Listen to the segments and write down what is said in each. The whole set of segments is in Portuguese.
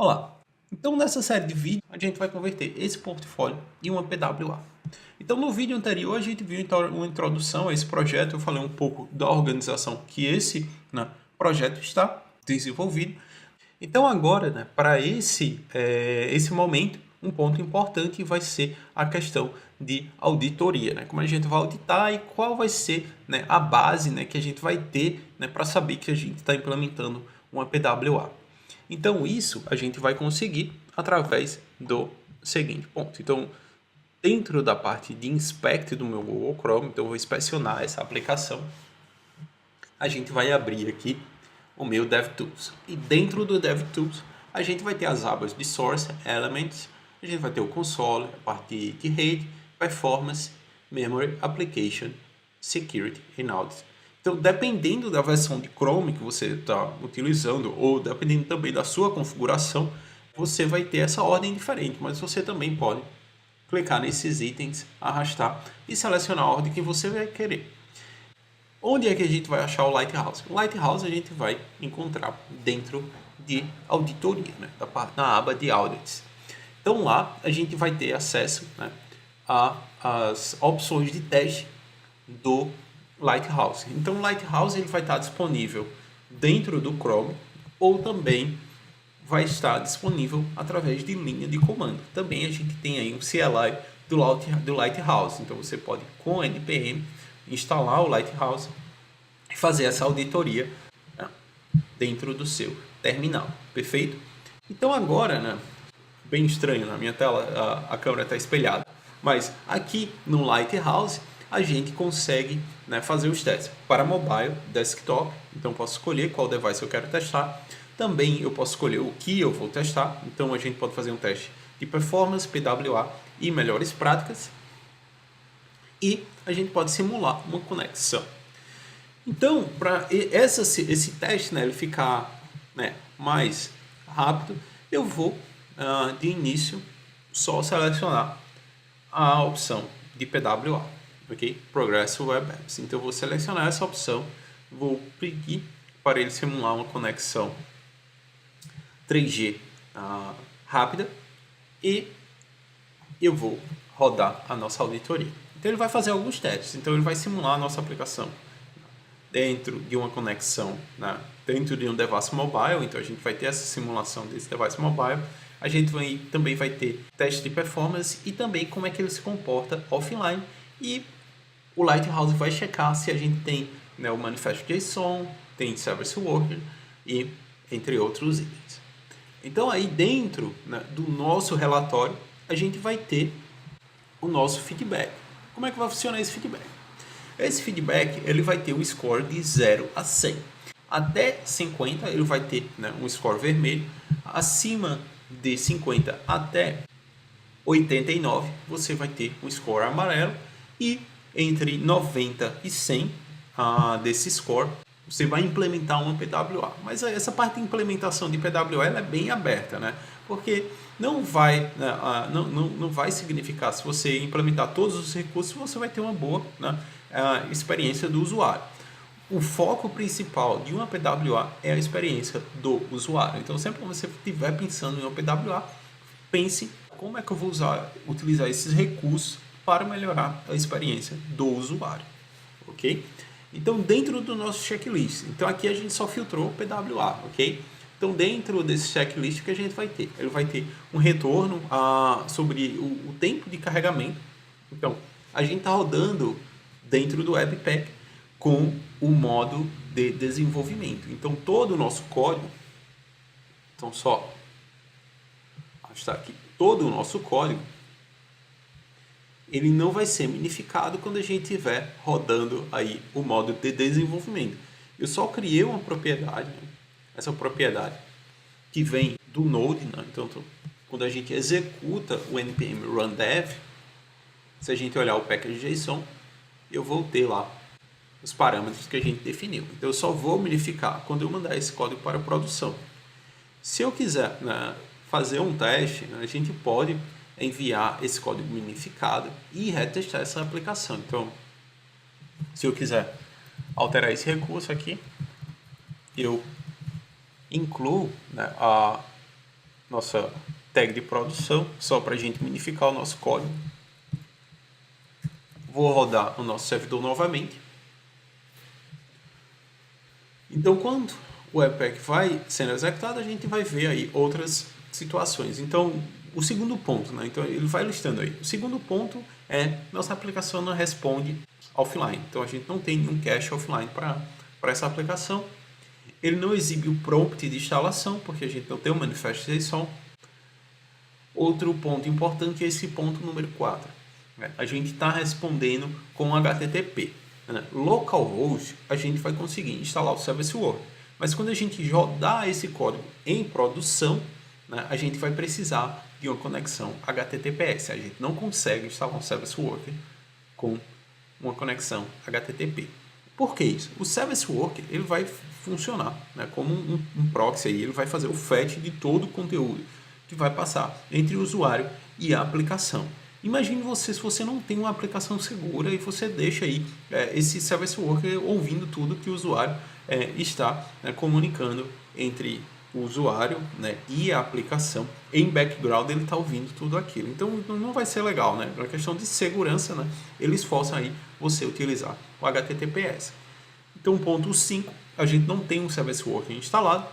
Olá! Então nessa série de vídeos a gente vai converter esse portfólio em uma PWA. Então no vídeo anterior a gente viu uma introdução a esse projeto, eu falei um pouco da organização que esse projeto está desenvolvido. Então agora, para esse momento, um ponto importante vai ser a questão de auditoria, como a gente vai auditar e qual vai ser a base que a gente vai ter para saber que a gente está implementando uma PWA. Então isso a gente vai conseguir através do seguinte ponto. Então dentro da parte de inspect do meu Google Chrome, então eu vou inspecionar essa aplicação, a gente vai abrir aqui o meu DevTools. E dentro do DevTools a gente vai ter as abas de Source, Elements, a gente vai ter o console, a parte de rede, Performance, Memory, Application, Security e Audit. Então, dependendo da versão de Chrome que você está utilizando, ou dependendo também da sua configuração, você vai ter essa ordem diferente, mas você também pode clicar nesses itens, arrastar e selecionar a ordem que você vai querer. Onde é que a gente vai achar o Lighthouse? O Lighthouse a gente vai encontrar dentro de auditoria, na aba de Audits. Então lá a gente vai ter acesso às opções de teste do Lighthouse. Então o Lighthouse ele vai estar disponível dentro do Chrome ou também vai estar disponível através de linha de comando. Também a gente tem aí um CLI do Lighthouse. Então você pode com o npm instalar o Lighthouse e fazer essa auditoria dentro do seu terminal. Perfeito? Então agora, bem estranho na minha tela, a câmera está espelhada, mas aqui no Lighthouse a gente consegue fazer os testes para mobile, desktop. Então posso escolher qual device eu quero testar. Também eu posso escolher o que eu vou testar. Então a gente pode fazer um teste de performance, PWA e melhores práticas. E a gente pode simular uma conexão. Então, para esse teste ele ficar mais rápido, eu vou de início só selecionar a opção de PWA, ok? Progressive Web Apps. Então eu vou selecionar essa opção, vou pedir para ele simular uma conexão 3G rápida e eu vou rodar a nossa auditoria. Então ele vai fazer alguns testes. Então ele vai simular a nossa aplicação dentro de uma conexão, dentro de um device mobile. Então a gente vai ter essa simulação desse device mobile. A gente também vai ter teste de performance e também como é que ele se comporta offline. E o Lighthouse vai checar se a gente tem o manifesto JSON, tem service worker e entre outros itens. Então aí dentro do nosso relatório a gente vai ter o nosso feedback. Como é que vai funcionar esse feedback? Esse feedback ele vai ter um score de 0 a 100. Até 50 ele vai ter um score vermelho. Acima de 50 até 89 você vai ter um score amarelo. E entre 90 e 100 desse score você vai implementar uma PWA. Mas essa parte de implementação de PWA ela é bem aberta, porque não vai significar, se você implementar todos os recursos, você vai ter uma boa experiência do usuário. O foco principal de uma PWA é a experiência do usuário. Então, sempre que você estiver pensando em uma PWA, pense como é que eu vou utilizar esses recursos para melhorar a experiência do usuário. Ok? Então, dentro do nosso checklist, então aqui a gente só filtrou PWA, ok? Então, dentro desse checklist que a gente vai ter, ele vai ter um retorno sobre o tempo de carregamento. Então, a gente está rodando dentro do Webpack com o modo de desenvolvimento. Então, todo o nosso código, então só está aqui, todo o nosso código, ele não vai ser minificado quando a gente estiver rodando aí o modo de desenvolvimento. Eu só criei uma propriedade, essa propriedade que vem do Node, então quando a gente executa o npm run dev, se a gente olhar o package.json, eu vou ter lá os parâmetros que a gente definiu. Então eu só vou minificar quando eu mandar esse código para a produção. Se eu quiser fazer um teste, a gente pode enviar esse código minificado e retestar essa aplicação. Então, se eu quiser alterar esse recurso aqui, eu incluo nossa tag de produção, só para a gente minificar o nosso código. Vou rodar o nosso servidor novamente. Então, quando o Webpack vai sendo executado, a gente vai ver aí outras situações. Então, o segundo ponto, né? Então, ele vai listando aí. O segundo ponto é nossa aplicação não responde offline. Então, a gente não tem nenhum cache offline para essa aplicação. Ele não exibe o prompt de instalação, porque a gente não tem o manifest.json. Outro ponto importante é esse ponto número 4. Né? A gente está respondendo com HTTP. Né? Localhost, a gente vai conseguir instalar o Service Worker. Mas quando a gente rodar esse código em produção, né, a gente vai precisar de uma conexão HTTPS. A gente não consegue instalar um Service Worker com uma conexão HTTP. Por que isso? O Service Worker ele vai funcionar, né, como um proxy. Aí. Ele vai fazer o fetch de todo o conteúdo que vai passar entre o usuário e a aplicação. Imagine você se você não tem uma aplicação segura e você deixa aí esse Service Worker ouvindo tudo que o usuário está comunicando entre o usuário, né, e a aplicação. Em background ele está ouvindo tudo aquilo. Então não vai ser legal, né? Por questão de segurança, né, eles forçam aí você utilizar o HTTPS. Então ponto 5, a gente não tem um Service Worker instalado.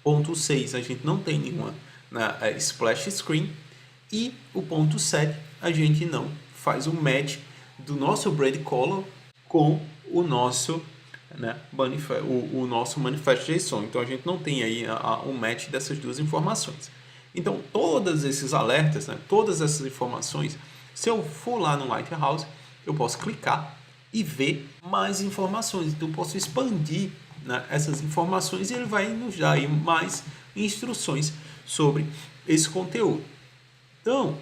Ponto 6, a gente não tem nenhuma splash screen. E o ponto 7, a gente não faz o match do nosso braid color com o nosso, né, o nosso manifest.json. Então a gente não tem aí um match dessas duas informações. Então todos esses alertas, né, todas essas informações, se eu for lá no Lighthouse, eu posso clicar e ver mais informações. Então eu posso expandir, né, essas informações e ele vai nos dar aí mais instruções sobre esse conteúdo. Então,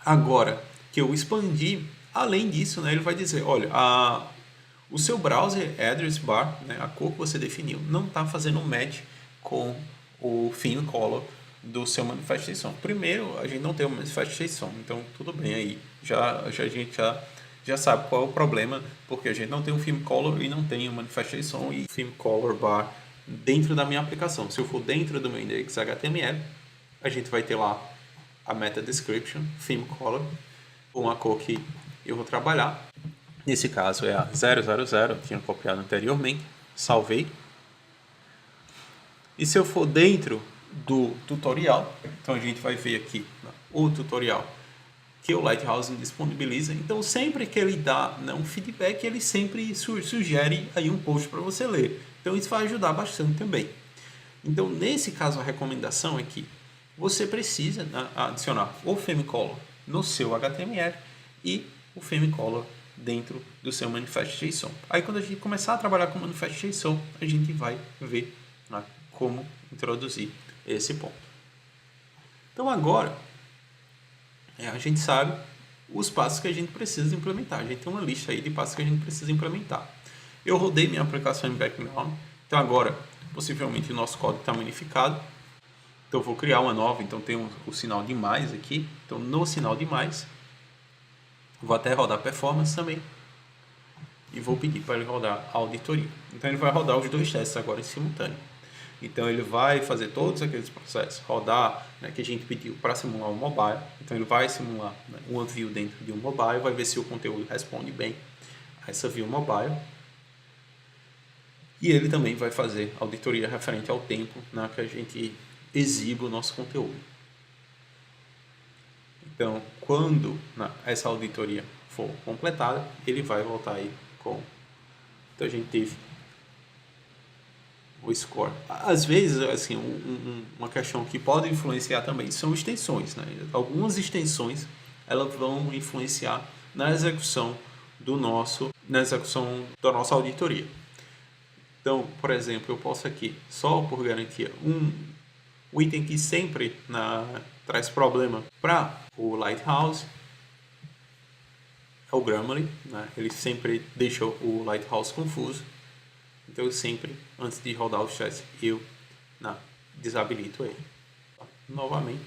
agora que eu expandi, além disso, né, ele vai dizer, olha, o seu browser address bar, né, a cor que você definiu, não está fazendo um match com o theme color do seu manifest.json. Primeiro, a gente não tem o manifest.json, então tudo bem aí, a gente já sabe qual é o problema, porque a gente não tem um theme color e não tem o manifest.json e theme color bar dentro da minha aplicação. Se eu for dentro do meu index.html, a gente vai ter lá a meta description, theme color, com a cor que eu vou trabalhar. Nesse caso é a 000, eu tinha copiado anteriormente, salvei. E se eu for dentro do tutorial, então a gente vai ver aqui o tutorial que o Lighthouse disponibiliza. Então sempre que ele dá, né, um feedback, ele sempre sugere aí um post para você ler. Então isso vai ajudar bastante também. Então nesse caso a recomendação é que você precisa, né, adicionar o theme color no seu HTML e o theme color dentro do seu manifest.json. Aí quando a gente começar a trabalhar com manifest.json, a gente vai ver, né, como introduzir esse ponto. Então agora a gente sabe os passos que a gente precisa implementar. A gente tem uma lista aí de passos que a gente precisa implementar. Eu rodei minha aplicação em background, então agora possivelmente o nosso código está minificado. Então eu vou criar uma nova, então tem o sinal de mais aqui. Então no sinal de mais, vou até rodar performance também. E vou pedir para ele rodar a auditoria. Então ele vai rodar os dois testes agora em simultâneo. Então ele vai fazer todos aqueles processos, rodar, né, que a gente pediu para simular um mobile. Então ele vai simular, né, uma view dentro de um mobile, vai ver se o conteúdo responde bem a essa view mobile. E ele também vai fazer auditoria referente ao tempo, né, que a gente exibe o nosso conteúdo. Então, quando essa auditoria for completada, ele vai voltar aí com... Então, a gente teve o score. Às vezes, assim, uma questão que pode influenciar também são extensões, né? Algumas extensões, elas vão influenciar na execução da nossa auditoria. Então, por exemplo, eu posso aqui, só por garantia, o item que sempre traz problema para o Lighthouse é o Grammarly, né? Ele sempre deixa o Lighthouse confuso. Então eu sempre, antes de rodar os testes, eu desabilito ele. Novamente,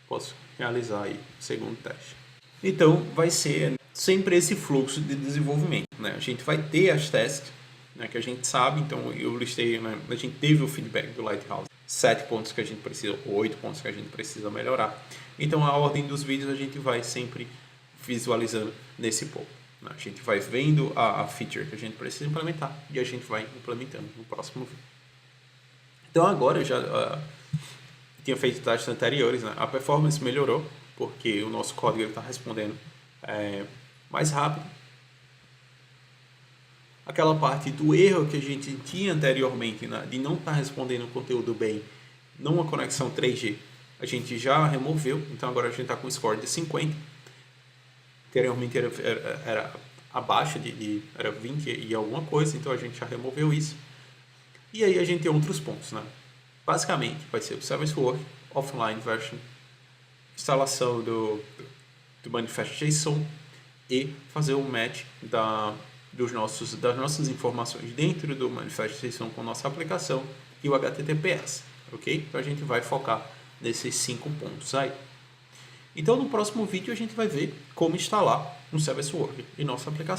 posso realizar aí o segundo teste. Então vai ser sempre esse fluxo de desenvolvimento, né? A gente vai ter as tasks, né, que a gente sabe, então eu listei, né, a gente teve o feedback do Lighthouse. 7 pontos que a gente precisa, 8 pontos que a gente precisa melhorar. Então a ordem dos vídeos a gente vai sempre visualizando nesse ponto. A gente vai vendo a feature que a gente precisa implementar e a gente vai implementando no próximo vídeo. Então agora eu já tinha feito testes anteriores, né? A performance melhorou porque o nosso código está respondendo mais rápido. Aquela parte do erro que a gente tinha anteriormente, né, de não estar respondendo o conteúdo bem numa conexão 3G, a gente já removeu. Então agora a gente está com um score de 50. Anteriormente era abaixo era 20 e alguma coisa, então a gente já removeu isso. E aí a gente tem outros pontos, né? Basicamente vai ser o Service Work, Offline Version, instalação do Manifest.json e fazer o match das nossas informações dentro do Manifest.json com nossa aplicação e o HTTPS, ok? Então a gente vai focar nesses 5 pontos aí. Então no próximo vídeo a gente vai ver como instalar um Service Work em nossa aplicação.